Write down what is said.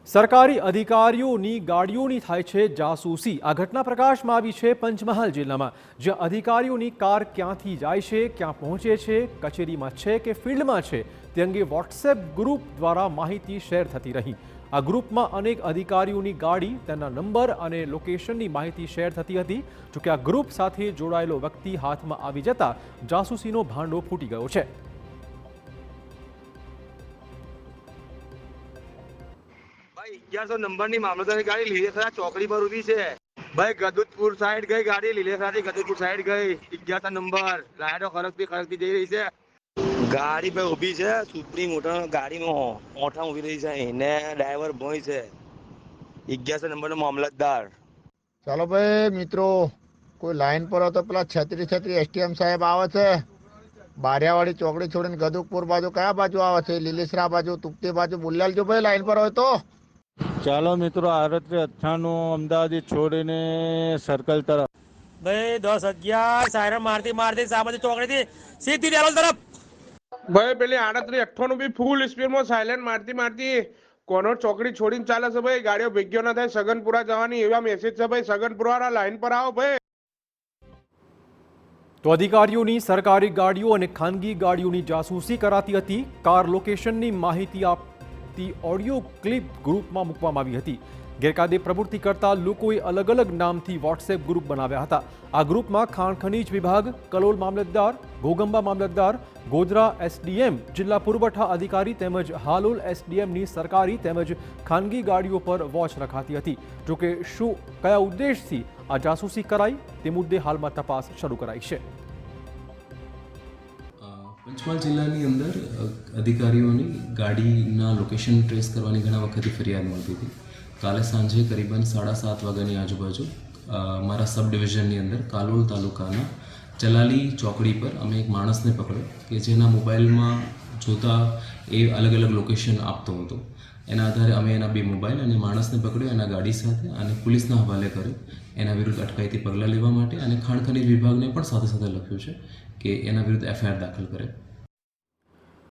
સરકારી અધિકારીઓની ગાડીઓની થાય છે જાસૂસી। આ ઘટના પ્રકાશમાં આવી છે પંચમહાલ જિલ્લામાં, જ્યાં અધિકારીઓની કાર ક્યાંથી જાય છે, ક્યાં પહોંચે છે, કચેરીમાં છે કે ફિલ્ડમાં છે તે અંગે વોટ્સએપ ગ્રુપ દ્વારા માહિતી શેર થતી રહી। આ ગ્રુપમાં અનેક અધિકારીઓની ગાડી, તેના નંબર અને લોકેશનની માહિતી શેર થતી હતી। જોકે આ ગ્રુપ સાથે જોડાયેલો વ્યક્તિ હાથમાં આવી જતા જાસૂસીનો ભાંડો ફૂટી ગયો છે। भाई 1100 नंबर ની મામલતદારની ગાડી લીલેસરા ચોકડી પર ઊભી છે। ભાઈ ગદુતપુર સાઈડ ગઈ ગાડી, લીલેસરાથી ગદુતપુર સાઈડ ગઈ। 1100 નંબર લાયડો ખરકતી જઈ રહી છે। ગાડી ભાઈ ઊભી છે, સુપ્રીમ મોટર ગાડીમાં ઓઠા ઊભી રહી છે ને ડ્રાઈવર ભોય છે। 1100 નંબરનો મામલતદાર। ચાલો ભાઈ મિત્રો, કોઈ લાઈન પર હોય તો પેલા 36 એસટીએમ સાહેબ આવે છે। બારિયાવાડી ચોકડી છોડીને ગદુકપુર બાજુ કયા બાજુ આવે છે? લીલેસરા બાજુ, તુપતી બાજુ બોલી આલજો ભાઈ લાઈન પર હોય તો। ચાલો મિત્રો, 3898 અમદાવાદ છોડીને સર્કલ તરફ। ભાઈ 10-11 સાયરન મારતી સામાજી ચોકડીથી સીધી રેલોલ તરફ। ભાઈ પેલી 3898 બી ફૂલ સ્પીડમાં સાયલેન્ટ મારતી કોનોર ચોકડી છોડીને ચાલે છે ભાઈ। ગાડીઓ ભેગ્યો ના થાય, સગનપુરા જવાની એવા મેસેજ છે ભાઈ। સગનપુરા વાળા લાઈન પર આવો ભાઈ। તો અધિકારીઓની સરકારી ગાડીઓ અને ખાનગી ગાડીઓની જાસૂસી કરાતી હતી। કાર લોકેશનની માહિતી આપતી ઓડિયો ક્લિપ ગ્રુપમાં મૂકવામાં આવી હતી। ગેરકાયદે પ્રવૃત્તિ કરતા લોકોએ અલગ અલગ નામથી વોટ્સએપ ગ્રુપ બનાવ્યા હતા। આ ગ્રુપમાં ખાણ ખનીજ વિભાગ, કલોલ મામલતદાર, ઘોગંબા મામલતદાર, ગોધરા એસડીએમ, જિલ્લા પુરવઠા અધિકારી તેમજ હાલોલ એસડીએમની સરકારી તેમજ ખાનગી ગાડીઓ પર વોચ રખાતી હતી। જોકે શું કયા ઉદ્દેશથી આ જાસૂસી કરાઈ તે મુદ્દે હાલમાં તપાસ શરૂ કરાઈ છે। પંચમહાલ જિલ્લાની અંદર અધિકારીઓની ગાડીના લોકેશન ટ્રેસ કરવાની ઘણા વખતથી ફરિયાદ મળતી હતી। કાલે સાંજે કરીબન 7:30 વાગ્યાની આજુબાજુ મારા સબ ડિવિઝનની અંદર કાલોલ તાલુકાના ચલાલી ચોકડી પર અમે એક માણસને પકડ્યો કે જેના મોબાઈલમાં જોતા એ અલગ અલગ લોકેશન આપતો હતો। એના આધારે અમે એના 2 મોબાઈલ અને માણસને પકડ્યો એના ગાડી સાથે અને પોલીસના હવાલે કર્યો। એના વિરુદ્ધ અટકાયતી પગલાં લેવા માટે અને ખાણ ખનીજ વિભાગને પણ સાથે સાથે લખ્યું છે કે એના વિરુદ્ધ એફઆઈઆર દાખલ કરે।